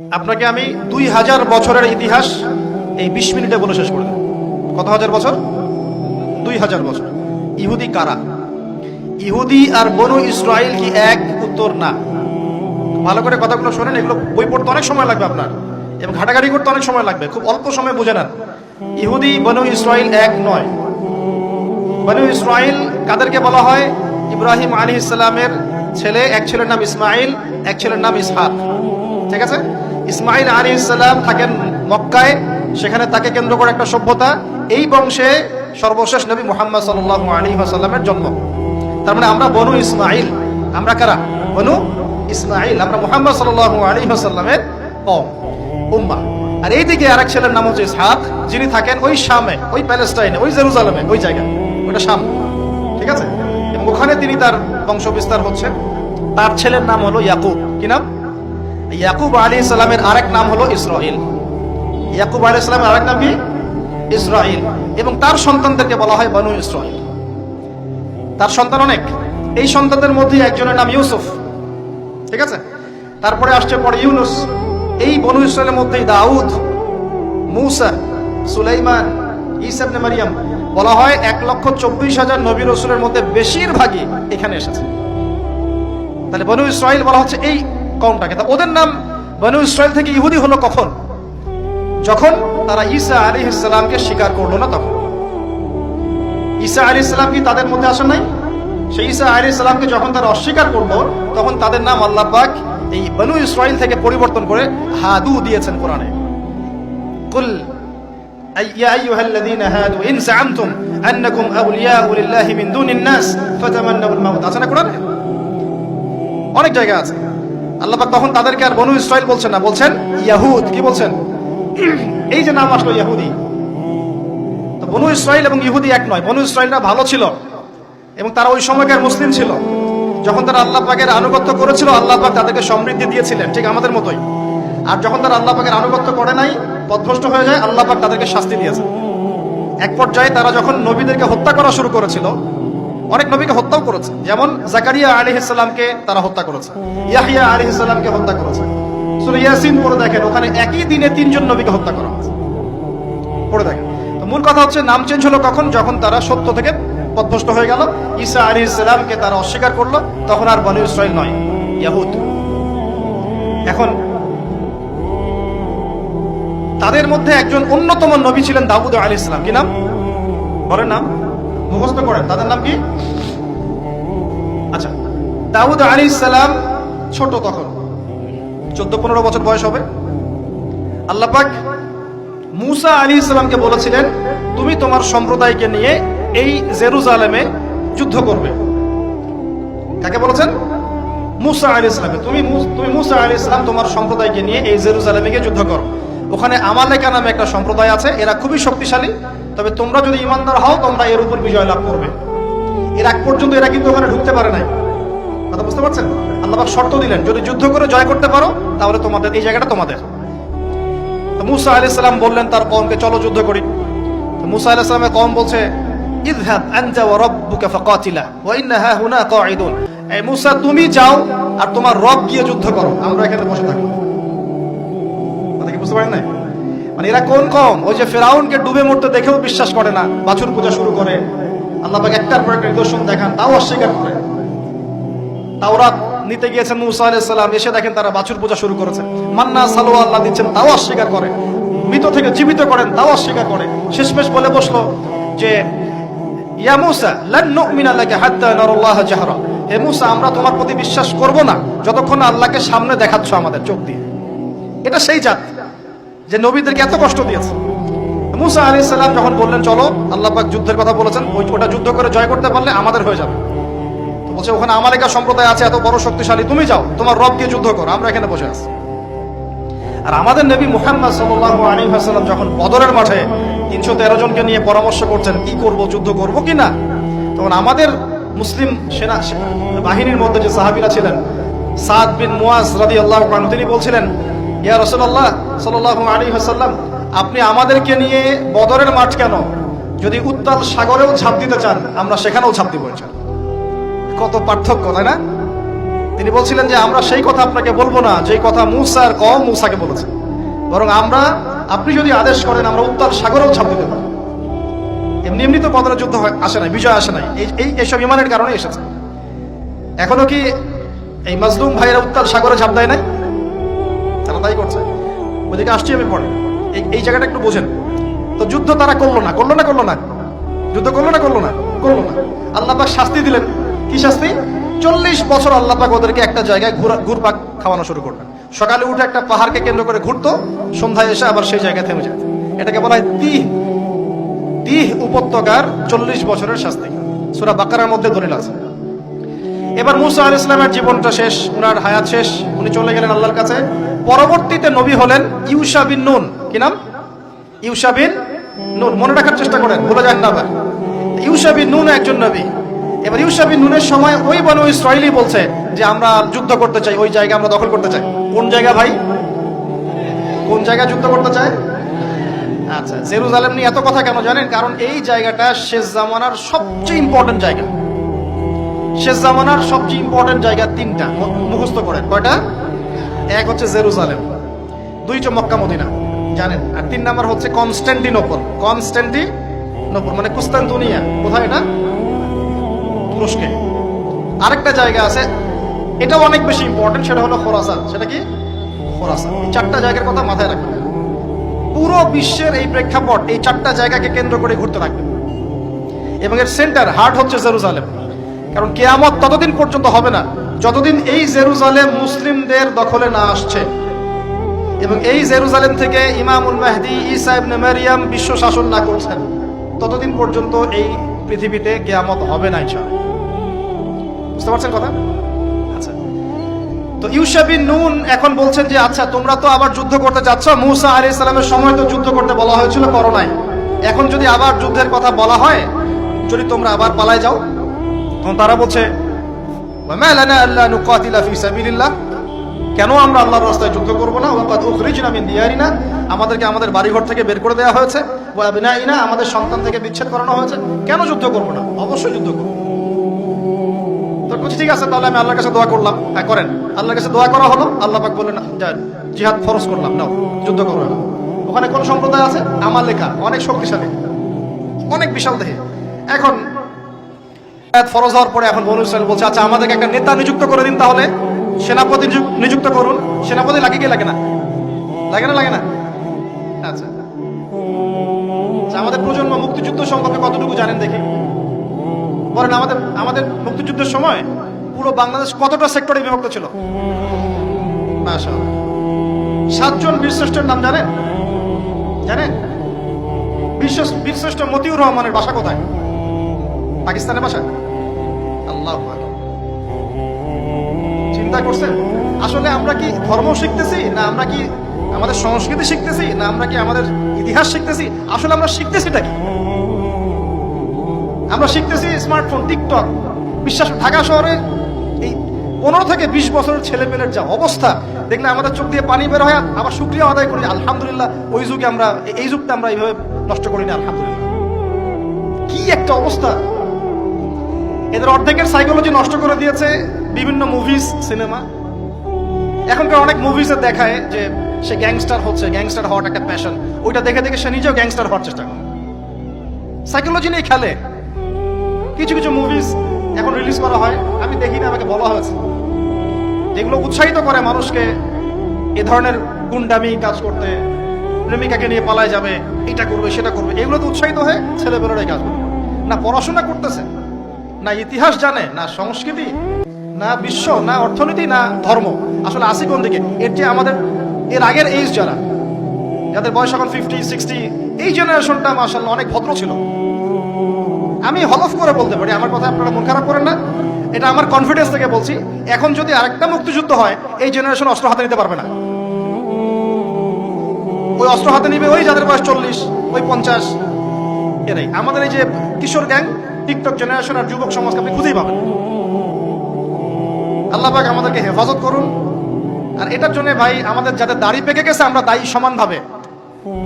আপনাকে আমি 2000 বছরের ইতিহাস এই 20 মিনিটে বলে শেষ করে দেব। কত হাজার বছর? 2000 বছর। ইহুদি কারা? ইহুদি আর বনু ইসরাইল কি এক? উত্তর না। ভালো করে কথাগুলো শোনেন, এগুলো বই পড়তে অনেক সময় লাগবে আপনার, এবং ঘাটাঘাটি করতে অনেক সময় লাগবে, খুব অল্প সময় বুঝে নেন। ইহুদি বনু ইসরাইল এক নয়। বনু ইসরাইল কাদেরকে বলা হয়? ইব্রাহিম আলাইহিস সালামের ছেলে, এক ছেলের নাম ইসমাইল, এক ছেলের নাম ইসহাক। ঠিক আছে? ইসমাইল আলাইহিস সালাম থাকেন মক্কায়, সেখানে তাকে কেন্দ্র করে একটা সভ্যতা। এই বংশে সর্বশেষ নবী মুহাম্মদ সাল্লাল্লাহু আলাইহি ওয়াসাল্লামের জন্ম। তার মানে আমরা বনু ইসমাইল। আমরা কারা? বনু ইসমাইল। আমরা মুহাম্মদ সাল্লাল্লাহু আলাইহি ওয়াসাল্লামের কওম, উম্মাহ। আর এইদিকে আরেক ছেলের নাম হচ্ছে ইসহাক, যিনি থাকেন ওই শামে, ওই প্যালেস্টাইনে, ওই জেরুজালেমে, ওই জায়গায়, ওটা শাম। ঠিক আছে? এবং ওখানে তিনি তার বংশ বিস্তার হচ্ছে। তার ছেলের নাম হলো ইয়াকুব। কি নাম? ইয়াকুব আলাইহিস সালামের আরেক নাম হলো ইসরাইল। ইয়াকুব আলাইহিস সালামের আরেক নাম কি? ইসরাইল। এবং তার সন্তানদেরকে বলা হয় বনু ইসরাইল। তার সন্তান অনেক। এই সন্তানদের মধ্যে একজনের নাম ইউসুফ। ঠিক আছে? তারপরে আসছে পরে ইউনুস। এই বনু ইসরাইলের মধ্যেই দাউদ, মূসা, সুলাইমান, ঈসা ইবনে মারইয়াম। বলা হয় 1,24,000 নবী রাসূলের মধ্যে বেশিরভাগই এখানে এসেছে। তাহলে বনু ইসরাইল বলা হচ্ছে এই কওমটাকে। তা ওদের নাম বনু ইসরাইল থেকে ইহুদি হলো কখন? যখন তারা ঈসা আলাইহিস সালামকে স্বীকার করলো না তখন। ঈসা আলাইহিস সালাম কি তাদের মধ্যে আসেন নাই? সেই ঈসা আলাইহিস সালামকে যখন তারা অস্বীকার করলো, তখন তাদের নাম আল্লাহ পাক এই বনু ইসরাইল থেকে পরিবর্তন করে হাদু দিয়েছেন কোরআনে। কুল ইয়া আইয়ুহাল্লাযীনা হাদু ইন যাআমতুম আন্নাকুম আউলিয়াউ লিল্লাহি মিন দুনিন নাস ফাতামান্নাউল মাউত। আছে না কোরআনে? অনেক জায়গা আছে। আল্লাহ পাক তখন তাদেরকে আর বনু ইসরাইল বলছেন না, বলছেন ইয়াহুদ। কি বলছেন? এই যে নাম আসলো ইহুদি। তো বনু ইসরাইল এবং ইহুদি এক নয়। বনু ইসরাইলরা ভালো ছিল এবং তারা ওই সময়কার মুসলিম ছিল। যখন তারা আল্লাহ পাকের আনুগত্য করেছিল, আল্লাহ পাক তাদেরকে সমৃদ্ধি দিয়েছিলেন, ঠিক আমাদের মতোই। আর যখন তারা আল্লাহ পাকের আনুগত্য করে নাই, পথভ্রষ্ট হয়ে যায়, আল্লাহ পাক তাদেরকে শাস্তি দিয়েছে। এক পর্যায়ে তারা যখন নবীদেরকে হত্যা করা শুরু করেছিল, অনেক নবীকে হত্যাও করেছে। যেমন জাকারিয়া আলাইহিস সালামকে তারা হত্যা করেছে, ইয়াহইয়া আলাইহিস সালামকে হত্যা করেছে। সূরা ইয়াসিন পড়ে দেখেন, ওখানে একই দিনে 3 জন নবীকে হত্যা করা হয়েছে। পড়ে দেখেন। তো মূল কথা হচ্ছে, নাম চেঞ্জ হলো কখন? যখন তারা সত্য থেকে পথভ্রষ্ট হয়ে গেল, ঈসা আলাইহিস সালামকে তারা অস্বীকার করলো, তখন আর বনু ইসরাইল নয়, ইয়াহুদ। এখন তাদের মধ্যে একজন অন্যতম নবী ছিলেন দাউদ আলাইহিস সালাম। কি নাম? বলেন নাম, মুখস্থ করেন। তাদের নাম কি? আচ্ছা, দাউদ আলাইহিস সালাম ছোট, তখন 14-15 বছর বয়স হবে। আল্লাহ পাক মূসা আলাইহিস সালামকে বলেছিলেন, তুমি তোমার সম্প্রদায়কে নিয়ে এই জেরুজালেমে যুদ্ধ করবে। কাকে বলেছেন? মূসা আলাইহিস সালামকে। তুমি মূসা আলাইহিস সালাম তোমার সম্প্রদায়কে নিয়ে এই জেরুজালেমে গিয়ে যুদ্ধ করো। ওখানে আমালেকা নামে একটা সম্প্রদায় আছে, এরা খুবই শক্তিশালী। তবে তোমরা যদি ঈমানদার হও, তোমরা এর উপর বিজয় লাভ করবে। এর আগ পর্যন্ত এরা কিন্তু ওখানে ঢুকতে পারে নাই। কথা বুঝতে পারছেন? আল্লাহ পাক শর্ত দিলেন, যদি যুদ্ধ করে জয় করতে পারো, তাহলে তোমাদের এই জায়গাটা তোমাদের। তো মূসা আলাইহিস সালাম বললেন তার কওমকে, চলো যুদ্ধ করি। তো মূসা আলাইহিস সালামের কওম বলছে, ইযহাব আনতা ওয়া রাব্বুকা ফাকাতিলা ওয়া ইন্না হাহুনা কাঈদুন। এই মূসা, তুমি যাও আর তোমার রব গিয়ে যুদ্ধ করো, আমরা এখানে বসে থাকবো। কথা কি বুঝতে পারেন না? মানে এরা কোন কওম? ওই যে ফেরাউনকে ডুবে মরতে দেখেও বিশ্বাস করে না, বাছুর পূজা শুরু করে। আল্লাহ পাক একটার পর একটা নিদর্শন দেখান, তাও অস্বীকার করে। তাওরাত নিতে গিয়েছেন মূসা আলাইহিস সালাম, এসে দেখেন তারা বাছুর পূজা শুরু করেছে। মান্না সালোয়া আল্লাহ দিচ্ছেন, তাও অস্বীকার করে। মৃত থেকে জীবিত করেন, তাও অস্বীকার করে। শেষমেশ বলে বসলো যে, ইয়া মূসা লান নুমিনা লাকা হাত্তা নারাল্লাহ জাহরা। হে মূসা, আমরা তোমার প্রতি বিশ্বাস করব না যতক্ষণ আল্লাহকে সামনে দেখাচ্ছ আমাদের চোখ দিয়ে। এটা সেই জাত যে নবীদেরকে এত কষ্ট দিয়েছে। মূসা আলাইহিস সালাম যখন বললেন চলো, আল্লাহ পাক যুদ্ধের কথা বলেছেন, ওটা যুদ্ধ করে জয় করতে পারলে আমাদের হয়ে যাবে। তো বলছে, ওখানে আমালেকা সম্প্রদায় আছে এত বড় শক্তিশালী, তুমি যাও, তোমার রব গিয়ে যুদ্ধ করো, আমরা এখানে বসে আছি। আর আমাদের নবী মুহাম্মদ সাল্লাল্লাহু আলাইহি ওয়াসাল্লাম যখন বদরের মাঠে 313 জনকে নিয়ে পরামর্শ করছেন কি করব, যুদ্ধ করব কি না, তখন আমাদের মুসলিম সেনা বাহিনীর মধ্যে যে সাহাবীরা ছিলেন, সাদ বিন মুয়াজ রাদিয়াল্লাহু আনহু, তিনি বলছিলেন, ইয়া রাসূলুল্লাহ সাল্লাল্লাহু আলাইহি ওয়াসাল্লাম, আপনি আমাদেরকে নিয়ে বদরের মাঠ কেন? যদি উত্তাল সাগরেও ঝাঁপ দিতে চান, আমরা সেখানেও ঝাঁপ দিব। কত পার্থক্য, তাই না? তিনি বলছিলেন যে আমরা সেই কথা আপনাকে বলবো না যেই কথা মুসা আর কওম মুসাকে বলেছে, বরং আপনি যদি আদেশ করেন আমরা উত্তাল সাগরেও ঝাঁপ দিতে পারি। এমনি এমনি তো বদরের যুদ্ধ আসে নাই, বিজয় আসে নাই, এইসব ইমানের কারণে এসেছে। এখনো কি এই মাজলুম ভাইয়েরা উত্তাল সাগরে ঝাঁপ দেয় নাই? তারা তাই করছে। ওদিকে আসছি আমি পরে, এই জায়গাটা একটু বোঝেন। তো যুদ্ধ তারা করলো না, যুদ্ধ করলো না। আল্লাহ পাক শাস্তি দিলেন। কি শাস্তি? 40 বছর আল্লাহ পাক ওদেরকে একটা জায়গায় ঘুরপাক খাওয়ানো শুরু করলেন। সকালে উঠে একটা পাহাড়কে কেন্দ্র করে ঘুরতো, সন্ধ্যায় এসে আবার সেই জায়গায় থেমে যেত। এটাকে বলা হয় তিহ উপত্যকার 40 বছরের শাস্তি। সূরা বাকারার মধ্যে দলিল আছে। এবার মুসা আলাইহিস সালামের জীবনটা শেষ, উনার হায়াত শেষ, উনি চলে গেলেন আল্লাহর কাছে। পরবর্তীতে নবী হলেন ইউশা বিন নুন। কি নাম? ইউশা বিন নুন। মনে রাখার চেষ্টা করেন, ভুলে যান না আবার। ইউশা বিন নুন একজন নবী। এবার ইউশা বিন নুনের সময় ওই বনু ইসরাইলি বলছে যে আমরা যুদ্ধ করতে চাই, ওই জায়গা আমরা দখল করতে চাই। কোন জায়গা ভাই? কোন জায়গা যুদ্ধ করতে চায়? আচ্ছা, জেরুজালেম নিয়ে এত কথা কেন জানেন? কারণ এই জায়গাটা শেষ জামানার সবচেয়ে ইম্পর্টেন্ট জায়গা। শেষ জামানার সবচেয়ে ইম্পর্টেন্ট জায়গা 3টা, মুখস্থ করেন। কয়টা? এক হচ্ছে জেরুজালেম, 2 হচ্ছে মক্কা মদিনা, জানেন, আর 3 নাম্বার হচ্ছে কনস্ট্যান্টিনোপল মানে কুস্তান্তনিয়া। কোথায় এটা? তুরস্কে। আরেকটা জায়গা আছে, এটাও অনেক বেশি ইম্পর্টেন্ট, সেটা হলো খোরাসান। সেটা কি? খোরাসান। এই 4টা জায়গার কথা মাথায় রাখবেন। পুরো বিশ্বের এই প্রেক্ষাপট এই 4টা জায়গাকে কেন্দ্র করে ঘুরতে থাকবেন, এবং এর সেন্টার হার্ট হচ্ছে জেরুজালেম। কারণ কিয়ামত ততদিন পর্যন্ত হবে না যতদিন এই জেরুজালেম মুসলিমদের দখলে না আসছে, এবং এই জেরুজালেম থেকে ইমামুল মাহদি ঈসা ইবনে মারইয়াম বিশ্ব শাসন না করছেন, ততদিন পর্যন্ত এই পৃথিবীতে কিয়ামত হবে না ইনশাআল্লাহ। বুঝতে পারছেন কথা? আচ্ছা, তো ইউশা বিন নুন এখন বলছেন যে আচ্ছা তোমরা তো আবার যুদ্ধ করতে যাচ্ছ, মুসা আলাইহিস সালামের সময় তো যুদ্ধ করতে বলা হয়েছিল, করো নাই। এখন যদি আবার যুদ্ধের কথা বলা হয়, যদি তোমরা আবার পালায় যাও, তখন তারা বলছে ওয়ামা লানা আল্লা নুকাতিলা ফি সাবিলিল্লাহ, কেন আমরা আল্লাহর রাস্তায় যুদ্ধ করব না? ওয়াকাদ উখরিজনা মিন দিয়ারিনা, আমাদেরকে আমাদের বাড়িঘর থেকে বের করে দেওয়া হয়েছে, ওয়া আবনাইনা, আমাদের সন্তান থেকে বিচ্ছেদ করানো হয়েছে, কেন যুদ্ধ করব না? অবশ্যই যুদ্ধ করব। তো ঠিক আছে, তাহলে আমি আল্লাহর কাছে দোয়া করলাম। হ্যাঁ করেন। আল্লাহর কাছে দোয়া করা হলো, আল্লাহ পাক বললেন জিহাদ ফরজ করলাম, নাও যুদ্ধ করো। ওখানে কোন সম্প্রদায় আছে? আমালেকা, অনেক শক্তিশালী, অনেক বিশাল দেহে। এখন ফরজ হওয়ার পরে এখন বনু ইসরাইল বলছে আচ্ছা আমাদেরকে একটা নেতা নিযুক্ত করে দিন, তাহলে সেনাপতি নিযুক্ত করুন। সেনাপতি লাগে কি লাগে না? লাগে না? আচ্ছা, আমাদের প্রজন্ম মুক্তিযুদ্ধ সম্পর্কে কতটুকু জানেন দেখি বলেন। আমাদের মুক্তিযুদ্ধের সময় পুরো বাংলাদেশ কতটা সেক্টরে বিভক্ত ছিল? মাশাআল্লাহ। 7 জন বীরশ্রেষ্ঠের নাম জানেন? বীরশ্রেষ্ঠ মতিউর রহমানের বাসা কোথায়? পাকিস্তানের বাসা। আল্লাহু আকবার। চিন্তা করছেন আসলে আমরা কি ধর্ম শিখতেছি, না আমরা কি আমাদের সংস্কৃতি শিখতেছি, না আমরা কি আমাদের ইতিহাস শিখতেছি? আসলে আমরা শিখতেছিটা কি? আমরা শিখতেছি স্মার্টফোন, টিকটক। বিশ্বাস, ঢাকা শহরে এই 15 থেকে 20 বছরের ছেলেপেলের যা অবস্থা দেখলে আমাদের চোখ দিয়ে পানি বের হয়। আবার শুকরিয়া আদায় করি, আলহামদুলিল্লাহ ওই যুগে আমরা, এই যুগটা আমরা এইভাবে নষ্ট করিনি, আলহামদুলিল্লাহ। কি একটা অবস্থা! এদের অর্ধেকের সাইকোলজি নষ্ট করে দিয়েছে বিভিন্ন মুভিজ, সিনেমা। এখনকার অনেক মুভিজে দেখায় যে সে গ্যাংস্টার হচ্ছে, গ্যাংস্টার হওয়ার একটা প্যাশন, ওইটা দেখে দেখে সে নিজেও গ্যাংস্টার হওয়ার চেষ্টা করে। সাইকোলজি নিয়ে খেলে। কিছু মুভিজ এখন রিলিজ করা হয়, আমি দেখি না, আমাকে বলা হয়েছে, যেগুলো উৎসাহিত করে মানুষকে এ ধরনের গুন্ডামি কাজ করতে, প্রেমিকাকে নিয়ে পালায় যাবে, এটা করবে সেটা করবে, এগুলো তো উৎসাহিত হয়ে ছেলেবেলারাই কাজ করবে। না পড়াশোনা করতেছে, না ইতিহাস জানে, না সংস্কৃতি, না বিশ্ব, না অর্থনীতি, না ধর্ম। আসলে আসি কোন দিকে? এর আগের এইজ যাদের বয়স এখন 50-60, এই জেনারেশনটা মাশাআল্লাহ অনেক ভদ্র ছিল। আমি হলফ করে বলতে পারি, আমার কথা আপনারা মন খারাপ করেন না, এটা আমার কনফিডেন্স থেকে বলছি। এখন যদি আরেকটা মুক্তিযুদ্ধ হয়, এই জেনারেশন অস্ত্র হাতে নিতে পারবে না। ওই অস্ত্র হাতে নিবে ওই যাদের বয়স 40, ওই 50, এরাই। আমাদের এই যে কিশোর গ্যাং, টিকটক জেনারেশন আর যুবক সমাজকে আপনি খুঁজেই পাবেন। আল্লাহ পাক আমাদেরকে হেফাজত করুন। আর এটার জন্য ভাই আমাদের যাদের দাড়ি পেকে গেছে আমরা দায়ী সমানভাবে।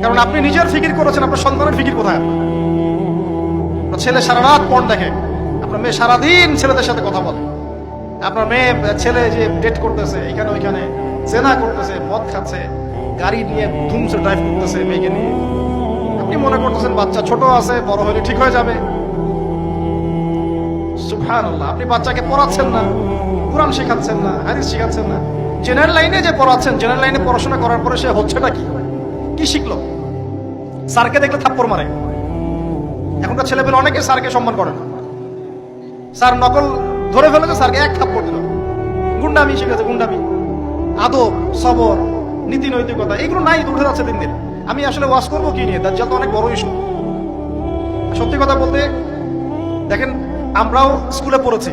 কারণ আপনি নিজের ফিকির করেছেন, আপনার সন্তানের ফিকির কোথায়? ছেলে সারা রাত পর্ন দেখে, আপনার মেয়ে সারাদিন ছেলেদের সাথে কথা বলে, আপনার মেয়ে ছেলে যে ডেট করতেছে এখানে ওইখানে, জেনা করতেছে, মদ খাচ্ছে, গাড়ি নিয়ে ধুমসে ড্রাইভ করতেছে মেয়েকে নিয়ে, আপনি মনে করতেছেন বাচ্চা ছোট আছে, বড় হলে ঠিক হয়ে যাবে। সুবহানাল্লাহ, আপনি বাচ্চাকে পড়াচ্ছেন না, কোরআন শেখাচ্ছেন না, হাদিস শেখাচ্ছেন না। জেনারেল লাইনে যে পড়াচ্ছেন, জেনারেল লাইনে পড়াশোনা করার পরে সে হচ্ছেটা কি, কি শিখলো? স্যারকে দেখলে থাপ্পড় মারে। এখনকার ছেলেপেলে অনেকে স্যারকে সম্মান করে না। স্যার নকল ধরে ফেলেছে, স্যারকে এক থাপ্পড় দিল। গুন্ডামি শিখেছে, গুন্ডামি, আদব, সবর, নীতি নৈতিকতা এগুলো নাই, উঠে যাচ্ছে দিন দিন। আমি আসলে ওয়াজ করবো কি নিয়ে, দাজ্জাল তো অনেক বড় ইস্যু। সত্যি কথা বলতে দেখেন, আমরাও স্কুলে পড়েছি,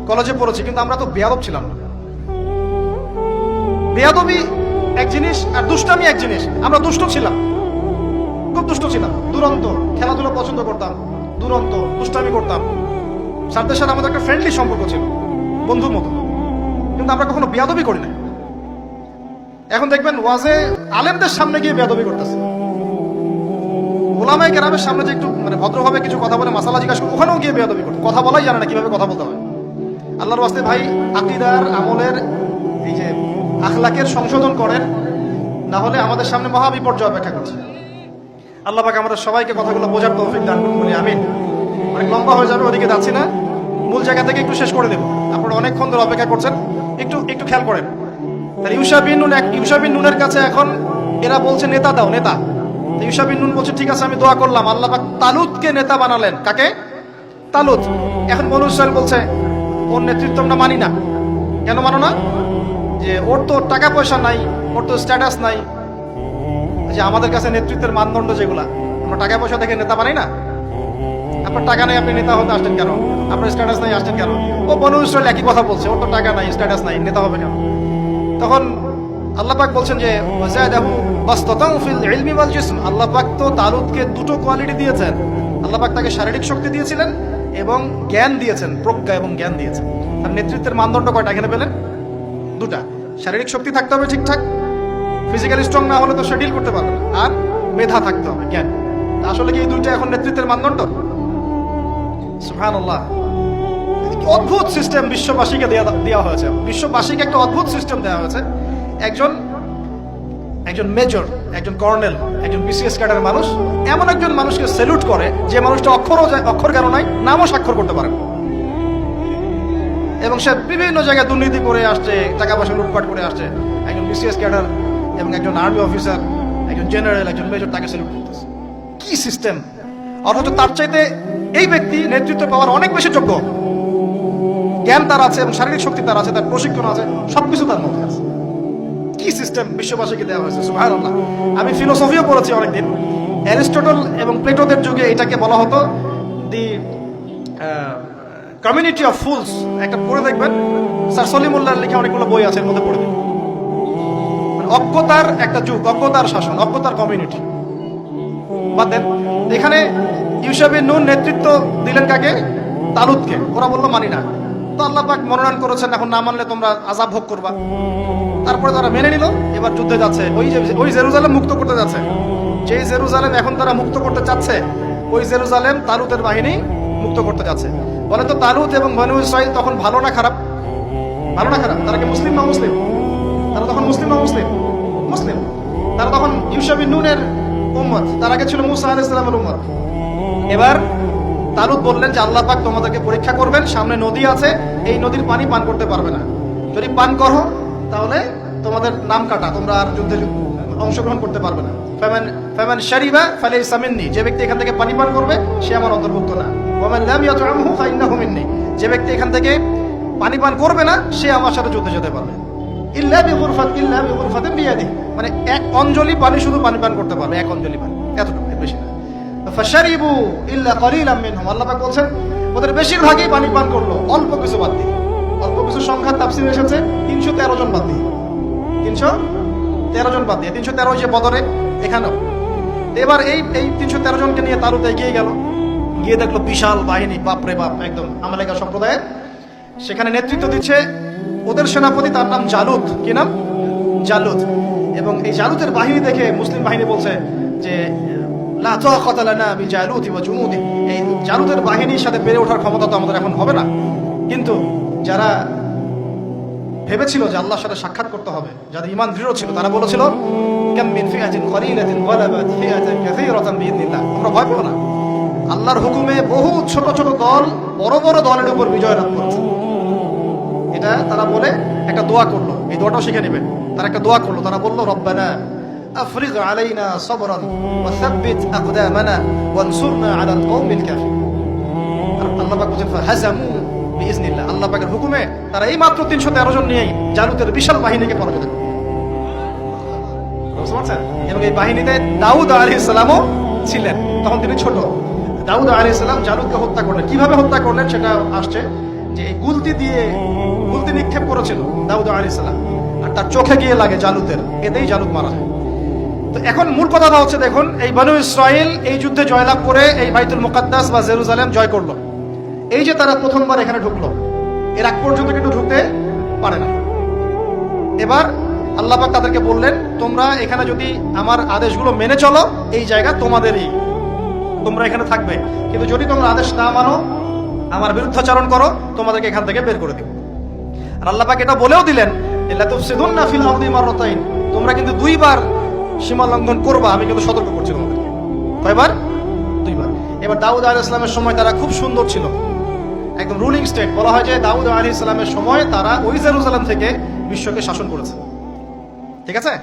কলেজে পড়েছি, কিন্তু আমরা তো বেয়াদব ছিলাম না। বেয়াদবি এক জিনিস আর দুষ্টামি এক জিনিস। আমরা দুষ্ট ছিলাম, খুব দুষ্ট ছিলাম, দুরন্ত, খেলাধুলা পছন্দ করতাম, দুরন্ত, দুষ্টামি করতাম। স্যারদের সাথে আমাদের একটা ফ্রেন্ডলি সম্পর্ক ছিল, বন্ধুর মতো, কিন্তু আমরা কখনো বেয়াদবি করি না। এখন দেখবেন ওয়াজে আলেমদের সামনে গিয়ে বেয়াদবি করতেছে, ওলামায়ে কেরামের সামনে যে একটু মানে ভদ্রভাবে কিছু কথা বলে মাসালা জিজ্ঞাসা করে, ওখানেও গিয়ে বেয়াদবি করতে, কথা বলাই জানে না কিভাবে কথা বলতে হয়। আল্লাহর ওয়াস্তে ভাই, আকীদার আমলের এই যে আখলাকের সংশোধন করেন, না হলে আমাদের সামনে মহা বিপর্যয় অপেক্ষা করছে। আল্লাহ পাক আমাদের সবাইকে কথাগুলো বোঝার তৌফিক দান করুন বলি আমিন। অনেক লম্বা হয়ে যাবে, ওদিকে যাচ্ছি না, মূল জায়গা থেকে একটু শেষ করে দেব। আপনারা অনেকক্ষণ ধরে অপেক্ষা করছেন, একটু একটু খেয়াল করেন। তাহলে ইউশা বিন নুনের কাছে এখন এরা বলছে নেতা দাও, নেতা। ইউশা বিন নুন বলছে ঠিক আছে আমি দোয়া করলাম, আল্লাহ পাক তালুতকে নেতা বানালেন। কাকে? তালুত। এখন বনু ইসরাইল বলছে ওর নেতৃত্ব আমরা মানি না। কেন মানো না? যে ওর তো টাকা পয়সা নাই, ওর তো স্ট্যাটাস নাই। যে আমাদের কাছে নেতৃত্বের মানদণ্ড যেগুলা, আমরা টাকা পয়সা দেখে নেতা বানাই না। আপনার টাকা নেই, আপনি নেতা হতে আসছেন কেন? আপনার স্ট্যাটাস নাই, আসছেন কেন? ও বনু ইসরাইল একই কথা বলছে, ওর তো টাকা নাই, স্ট্যাটাস নাই, নেতা হবে কেন? তখন আল্লাহ পাক বলছেন যে ওয়াজাদাহু বাসতাতান ফিল ইলমি ওয়াল জিসম। আল্লাহ পাক তো তালুতকে দুটো কোয়ালিটি দিয়েছেন। আল্লাহ পাক তাকে শারীরিক শক্তি দিয়েছিলেন এবং জ্ঞান দিয়েছেন, প্রজ্ঞা এবং জ্ঞান দিয়েছেন। আর নেতৃত্বের মানদণ্ড কয়টা এখানে পেলেন? দুটা। শারীরিক শক্তি থাকতে হবে ঠিকঠাক, ফিজিক্যালি স্ট্রং না হলে তো সে ডিল করতে পারবে না, আর মেধা থাকতে হবে, জ্ঞান। আসলে কি এই দুইটা এখন নেতৃত্বের মানদণ্ড? সুবহানাল্লাহ, অদ্ভুত সিস্টেম বিশ্ববাসীকে দেওয়া হয়েছে। বিশ্ববাসীকে একটা অদ্ভুত সিস্টেম দেওয়া হয়েছে। একজন মেজর, একজন কর্নেল, একজন বিসিএস ক্যাডারের মানুষ এমন একজন মানুষকে স্যালুট করে যে মানুষটা অক্ষর জ্ঞান নাই, নামও স্বাক্ষর করতে পারে, এবং সে বিভিন্ন জায়গায় দুর্নীতি করে আসছে, টাকা পয়সা লুটপাট করে আসছে। একজন বিসিএস ক্যাডার এবং একজন আর্মি অফিসার, একজন জেনারেল, একজন মেজর, তাকে স্যালুট করতেছে। কি সিস্টেম! অথচ তার চাইতে এই ব্যক্তি নেতৃত্ব পাওয়ার অনেক বেশি যোগ্য। জ্ঞান তার আছে এবং শারীরিক শক্তি তার আছে, তার প্রশিক্ষণ আছে, সবকিছু তার মধ্যে আছে। কি সিস্টেম বিশ্ববাসীকে দেওয়া হয়েছে! সুবহানাল্লাহ। আমি ফিলোসফিও পড়েছি অনেকদিন। অ্যারিস্টটল এবং প্লেটোদের যুগে এটাকে বলা হতো দি কমিউনিটি অফ ফুলস। একটা পড়ে দেখবেন, স্যার সলিমুল্লাহর লেখা অনেকগুলো বই আছে, এর মধ্যে পড়ে দেখবেন। অজ্ঞতার একটা যুগ, অজ্ঞতার শাসন, অজ্ঞতার কমিউনিটি। বাদ দেন, এখানে ইউশা বিন নুন নেতৃত্ব দিলেন কাকে? তালুতকে। ওরা বললো মানি না। তো আল্লাহ পাক মনোনয়ন করেছেন, এখন না মানলে তোমরা আযাব ভোগ করবা। তারপরে তারা মেনে নিল, এবার যুদ্ধে যাচ্ছে। ওই জেরুজালেম মুক্ত করতে যাচ্ছে। যেই জেরুজালেম এখন তারা মুক্ত করতে চাচ্ছে, ওই জেরুজালেম তালুতের বাহিনী মুক্ত করতে যাচ্ছে। বলে তো তালুত এবং বনু ইসরাইল তখন ভালো না খারাপ? ভালো না খারাপ? তারা কি মুসলিম না মুসলিম? তারা তখন মুসলিম না মুসলিম? মুসলিম। তারা তখন ইউশা বিন নুনের উম্মত, তার আগে ছিল মুসা আলাইহিস সালামের উম্মত। এবার তালুত বললেন যে আল্লাহ পাক তোমাদেরকে পরীক্ষা করবেন, সামনে নদী আছে, এই নদীর পানি পান করতে পারবে না। যদি পান করো তাহলে তোমাদের নাম কাটা, তোমরা আর যুদ্ধে অংশগ্রহণ করতে পারবে না। ফামান শারিবা ফালাইসা মিন্নি, যে ব্যক্তি এখান থেকে পানি পান করবে সে আমার অন্তর্ভুক্ত না। ওয়ামান লাম ইয়াতআমহু ফাইন্নাহু মিন্নি, যে ব্যক্তি এখান থেকে পানি পান করবে না সে আমার সাথে যুদ্ধে যেতে পারবে। ইল্লা বিগুরফাতিন বিয়াদি, মানে এক অঞ্জলি পানি, শুধু পানি পান করতে পারবে, এক অঞ্জলি পানি, এতটুকু, এর বেশি না। ফাশারিবু ইল্লা কালিলাম মিনহুম, আল্লাহ পাক বলছেন ওদের বেশিরভাগই পানি পান করলো, অল্প কিছু বাদ দিয়ে। অল্প কিছু সংখ্যা তাফসীরে এসেছে 313 জন বাদ দিয়ে, 313 জন বাদ দিয়ে। 313 যে বদরে, এখানেও। এবার এই 313 জনকে নিয়ে তালুত এগিয়ে গেল, গিয়ে দেখলো বিশাল বাহিনী, বাপরে বাপ, একদম আমালেকা সম্প্রদায়ের। সেখানে নেতৃত্ব দিচ্ছে ওদের সেনাপতি, তার নাম জালুত। কি নাম? জালুত। এবং এই জালুতের বাহিনী দেখে মুসলিম বাহিনী বলছে যে লা তাকাতা লানা বিজালুতি ওয়া জুনুদি, এই জালুতের বাহিনীর সাথে পেরে ওঠার ক্ষমতা তো আমাদের এখন হবে না। কিন্তু যারা ভেবেছিল যে আল্লাহর সাথে সাক্ষাৎ করতে হবে, যাদের ঈমান দৃঢ় ছিল তারা বলেছিল কাম মিন ফিআতিন কলিলাতিন গালাবাত ফিআতান কাসীরাতান বিইذنিল্লাহ। তোমরা ভয় পেও না, আল্লাহর হুকুমে বহু ছোট ছোট দল বড় বড় দলের উপর বিজয় লাভ করেছে। এটা তারা বলে একটা দোয়া করলো, এই দোয়াটাও শিখে নেবেন। তারা একটা দোয়া করলো, তারা বলল রব্বানা আফরিগ আলাইনা সাবরান ওয়া সাব্বিত আকদামানা ওয়ানসুরনা আলাল কওমিল কাফিরিন। আল্লাহ পাক বলেন ফাহাজামু বিইذনিল্লাহ। আল্লাহ পাকের হুকুমে তারা এই মাত্র 313 জন নিয়েই জালুতের বিশাল বাহিনীকে পরাজিত করে। বুঝতে পারছেন? এবং এই বাহিনীতে দাউদ আলাইহিস সালামও ছিলেন, তখন তিনি ছোট। দাউদ আলাইহিস সালাম জালুতকে হত্যা করলেন। কিভাবে হত্যা করলেন সেটা আসছে যে এই গুলতি নিক্ষেপ করেছিল দাউদ আলাইহিস সালাম, আর তার চোখে গিয়ে লাগে জালুতের, এতেই জালুত মারা যায়। তো এখন মূল কথাটা হচ্ছে, দেখুন এই বনু ইসরাইল এই যুদ্ধে জয়লাভ করে এই বাইতুল মুকাদ্দাস বা জেরুজালেম জয় করলো। এই যে তারা প্রথমবার এখানে ঢুকলো, এর আগ পর্যন্ত কিন্তু ঢুকতে পারে না। এবার আল্লাহ পাক তাদেরকে বললেন, তোমরা এখানে যদি আমার আদেশগুলো মেনে চলো, এই জায়গা তোমাদেরই, তোমরা এখানে থাকবে। কিন্তু যদি তোমরা আদেশ না মানো, আমার বিরুদ্ধাচরণ করো, তোমাদেরকে এখান থেকে বের করে দেব। আর আল্লাহ পাক এটা বলেও দিলেন, লা তুফসিদুন্না ফিল আরদি মাররাতাইন, তোমরা কিন্তু দুইবার সীমা লঙ্ঘন করবা, আমি কিন্তু সতর্ক করছি তোমাদেরকে। কয়বার? দুইবার। এবার দাউদ আলাইহিস সালামের সময় তারা খুব সুন্দর ছিল, একদম রুলিং স্টেট। বলা হয় যে দাউদ আলাইহিস সালামের সময় তারা ওই জেরুজালেম থেকে বিশ্বকে শাসন করেছে। ঠিক আছে?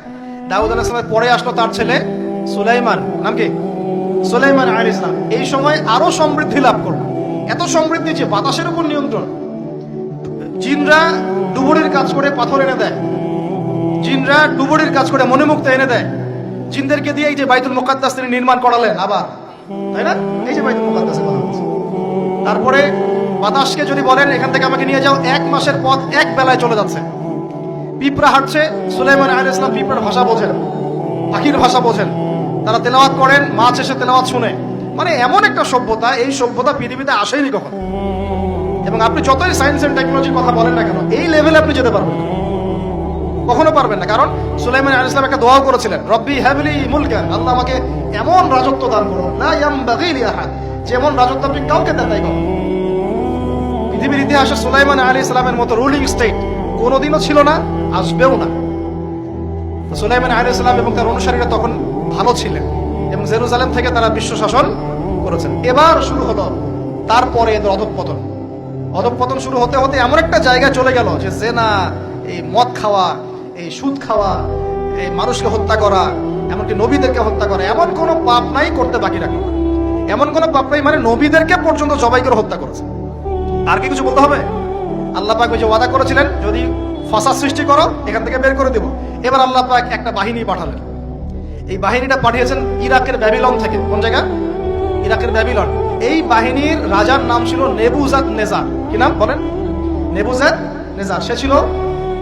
দাউদ আলাইহিস সালামের পরে আসলো তার ছেলে সুলাইমান, নাম কি? সুলাইমান আলাইহিস সালাম। এই সময় আরো সমৃদ্ধি লাভ করলো, এত সমৃদ্ধি যে বাতাসের উপর নিয়ন্ত্রণ। জিনরা ডুবুরির কাজ করে পাথর এনে দেয়, জিনরা ডুবুরির কাজ করে মণিমুক্তা এনে দেয়। জিনদেরকে দিয়ে এই যে বাইতুল মুকাদ্দাস তিনি নির্মাণ করালেন আবার, তাই না? এই যে বাইতুল মুকাদ্দাসের কথা বলছি। তারপরে বাতাসকে যদি বলেন এখান থেকে আমাকে নিয়ে যাও, 1 মাসের পথ 1 বেলায় চলে যাচ্ছে। পিঁপড়া হাঁটছে, সুলাইমান আলাইহিস সালাম পিঁপড়ার ভাষা বোঝেন, পাখির ভাষা বোঝেন। তারা তেলাওয়াত করেন, মাছ এসে তেলাওয়াত শুনে। মানে এমন একটা সভ্যতা, এই সভ্যতা পৃথিবীতে আসেনি কখন। এবং আপনি যতই সায়েন্স এন্ড টেকনোলজির কথা বলেন না কেন, এই লেভেলে আপনি যেতে পারবেন না, কখনো পারবেন না। কারণ সুলাইমান আলাইহিস সালাম একটা দোয়াও করেছিলেন, রব্বি হাবলি মুলকান, আল্লাহ আমাকে এমন রাজত্ব দান করুন, লা ইয়ামবাগি লি আহাদ, যেমন রাজত্ব আপনি কাউকে দেন নাই কখনো। পৃথিবীর ইতিহাসে সুলাইমান আলাইহিস সালামের মতো রুলিং স্টেট কোনোদিনও ছিল না, আসবেও না। সুলাইমান আলাইহিস সালাম এবং তার অনুসারীরা তখন ভালো ছিলেন এবং জেরুজালেম থেকে তারা বিশ্ব শাসন করেছেন। এবার শুরু হলো তারপরে এদের অধঃপতন শুরু হতে হতে এমন একটা জায়গায় চলে গেল যে জেনা, এই মদ খাওয়া, এই সুদ খাওয়া, এই মানুষকে হত্যা করা, এমনকি নবীদেরকে হত্যা করা, এমন কোনো পাপ নাই করতে বাকি রাখলো না। এমন কোনো পাপ নাই মানে নবীদেরকে পর্যন্ত জবাই করে হত্যা করেছে। আর কি কিছু বলতে হবে? আল্লাহ পাক যে ওয়াদা করেছিলেন, যদি ফাসাদ সৃষ্টি করো এখান থেকে বের করে দেব। এবার আল্লাহ পাক একটা বাহিনী পাঠালেন। এই বাহিনীটা পাঠিয়েছেন ইরাকের ব্যাবিলন থেকে। কোন জায়গা? ইরাকের ব্যাবিলন। এই বাহিনীর রাজার নাম ছিল নেবুজাদ নেজার। কি নাম বলেন? নেবুজাদ নেজার। সে ছিল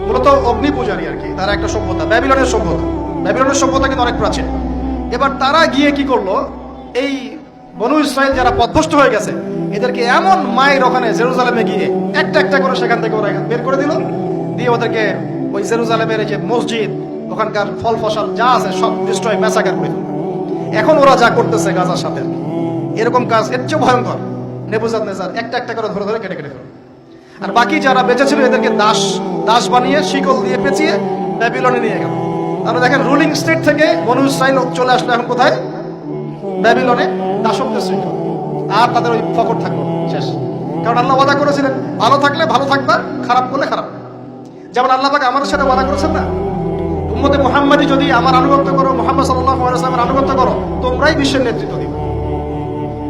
মূলত অগ্নি পূজারী আর কি। তারা একটা সভ্যতা, ব্যাবিলনের সভ্যতা। ব্যাবিলনের সভ্যতা কিন্তু অনেক প্রাচীন। এবার তারা গিয়ে কি করলো, এই বনু ইসরাইল যারা পথভ্রষ্ট হয়ে গেছে এদেরকে এমন মায়ের ওখানে জেরুজালেমে গিয়ে একটা একটা করে সেখান থেকে ওরা বের করে দিল, দিয়ে ওদেরকে ওই জেরুজালেমের যে মসজিদ, ওখানকার ফল ফসল যা আছে সব ডিস্ট্রয়, ম্যাসাকার করে দিল। এখন ওরা যা করতেছে গাজার সাথে, এরকম কাজ এর চেয়ে ভয়ঙ্কর। নেবুজাদ নেজার একটা একটা করে ধরে ধরে কেটে কেটে ফেল। আর বাকি যারা বেঁচে ছিল এদেরকে দাস বানিয়ে শিকল দিয়ে পেঁচিয়ে ব্যাবিলনে নিয়ে গেল। তাহলে দেখেন, রুলিং স্টেট থেকে বনু ইসরাইল চলে আসলো এখন কোথায়? ব্যাবিলনে, দাসত্বের শৃঙ্খল। আর তাদের ওই ফকর থাকলো শেষ। কারণ আল্লাহ ওয়াদা করেছিলেন, ভালো থাকলে ভালো থাকবা, খারাপ করলে খারাপ। যেমন আল্লাহ পাক আমাদের সাথে ওয়াদা করেছেন না, উম্মতে মুহাম্মাদি যদি আমার আনুগত্য করো, মুহাম্মদ সাল্লাল্লাহু আলাইহি ওয়াসাল্লামের আনুগত্য করো, তোমরাই বিশ্বের নেতৃত্ব দিবে।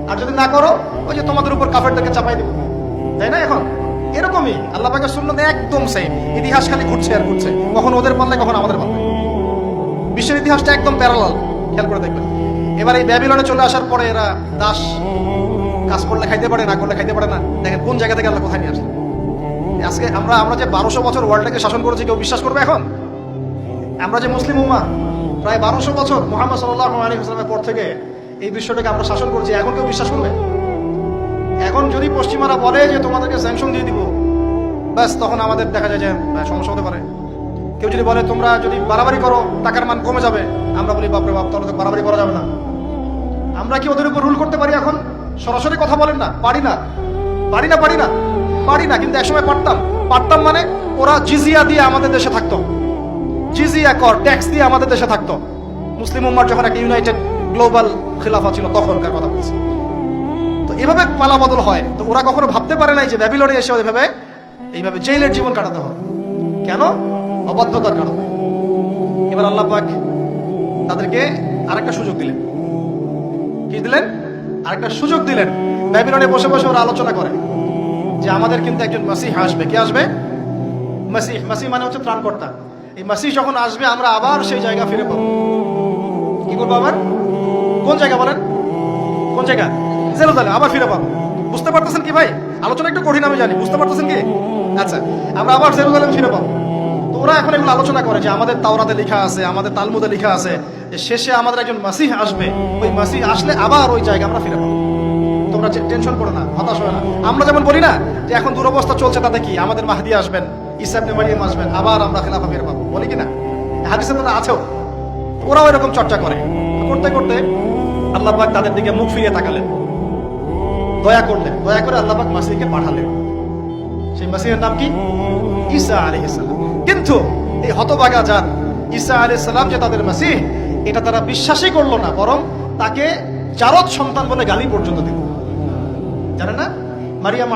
আর যদি না করো, ওই যে তোমাদের উপর কাফেরদেরকে চাপাই দেব, তাই না? এখন এরকমই আল্লাহ পাকের সুন্নাত একদম সেম। ইতিহাস খালি ঘুরছে আর ঘুরছে, কখন ওদের পাল্লায় কখন আমাদের পাল্লায়। বিশ্বের ইতিহাসটা একদম প্যারালাল, খেয়াল করে দেখবেন। এবার এই ব্যাবিলনে চলে আসার পরে এরা দাস, কাজ করলে খাইতে পারে, না করলে খাইতে পারে না। দেখেন কোন জায়গা থেকে আল্লাহ কোথায় নিয়ে আসে। আজকে আমরা যে 1200 বছর ওয়ার্ল্ডটাকে শাসন করেছি, কেউ বিশ্বাস করবে এখন? আমরা যে মুসলিম উম্মাহ, প্রায় 1200 বছর মুহাম্মদ সাল্লাল্লাহু আলাইহি ওয়াসাল্লামের পর থেকে এই বিশ্বটাকে আমরা শাসন করছি, এখন কেউ বিশ্বাস করবে? এখন যদি পশ্চিমারা বলে যে তোমাদেরকে স্যাংশন দিয়ে দিব, ব্যাস তখন আমাদের দেখা যায় যে সমস্যা হতে পারে। কেউ যদি বলে তোমরা যদি বাড়াবাড়ি করো টাকার মান কমে যাবে, আমরা বলি বাপরে বাপ, তাহলে তো বাড়াবাড়ি করা যাবে না। আমরা কি ওদের উপর রুল করতে পারি? এখন সরাসরি কথা বলেন না, পারি না। পারি না, কিন্তু একসময় পারতাম মানে ওরা জিজিয়া দিয়ে আমাদের দেশে থাকতো, জিজিয়া কর ট্যাক্স দিয়ে আমাদের দেশে থাকতো। মুসলিম উম্মার যখন একটা ইউনাইটেড গ্লোবাল খিলাফা ছিল তখনকার কথা বলছি। তো এভাবে পালা বদল হয়। তো ওরা কখনো ভাবতে পারে নাই যে ব্যাবিলনে এসে এইভাবে জেলের জীবন কাটাতে হবে। কেন? অবাধ্যতার কারণে। এবার আল্লাহ পাক তাদেরকে আরেকটা সুযোগ দিলেন। কি দিলেন? আরেকটা সুযোগ দিলেন। ব্যাবিলনে বসে বসে ওরা আলোচনা করে যে আমাদের কিন্তু একজন মাসিহ আসবে। কে আসবে? মাসিহ মানে হচ্ছে ত্রাণকর্তা। এই মাসিহ যখন আসবে আমরা আবার সেই জায়গা ফিরে পাবো। কি করবো আবার? কোন জায়গা বলেন? কোন জায়গা? জেরুজালেম। আবার ফিরে পাবো। বুঝতে পারতেছেন কি ভাই? আলোচনা একটু কঠিন আমি জানি, বুঝতে পারতেছেন কি? আচ্ছা, আমরা আবার জেরুজালেম ফিরে পাবো। তো ওরা এখন এগুলো আলোচনা করে যে আমাদের তাওরাতে লেখা আছে, আমাদের তালমুদে লেখা আছে যে শেষে আমাদের একজন মাসিহ আসবে, ওই মাসিহ আসলে আবার ওই জায়গা আমরা ফিরে পাবো। তোমরা টেনশন করো না, হতাশ হয় না। আমরা যেমন বলি না যে এখন দুরবস্থা চলছে, তাতে কি আমাদের মাহদি আসবেন, ঈসা ইবনে মারইয়াম আসবেন, আবার আমরা খেলাফা ফিরে পাবো, বলি কিনা? হাদিসে তো আছেও। ওরাও এরকম চর্চা করে। করতে করতে আল্লাহ পাক তাদের দিকে মুখ ফিরিয়ে তাকালেন, দয়া করলেন। দয়া করে আল্লাহ পাক মাসিহকে পাঠালেন। সেই মাসিহের নাম কি? ঈসা আলাইহিস সালাম। কিন্তু এই হতভাগা জাত ঈসা আলাইহিস সালাম যে তাদের মাসিহ, এটা তারা বিশ্বাসই করলো না, বরং তাকে জারদ সন্তান বলে গালি পর্যন্ত দিল। জানেন না? মারিয়াম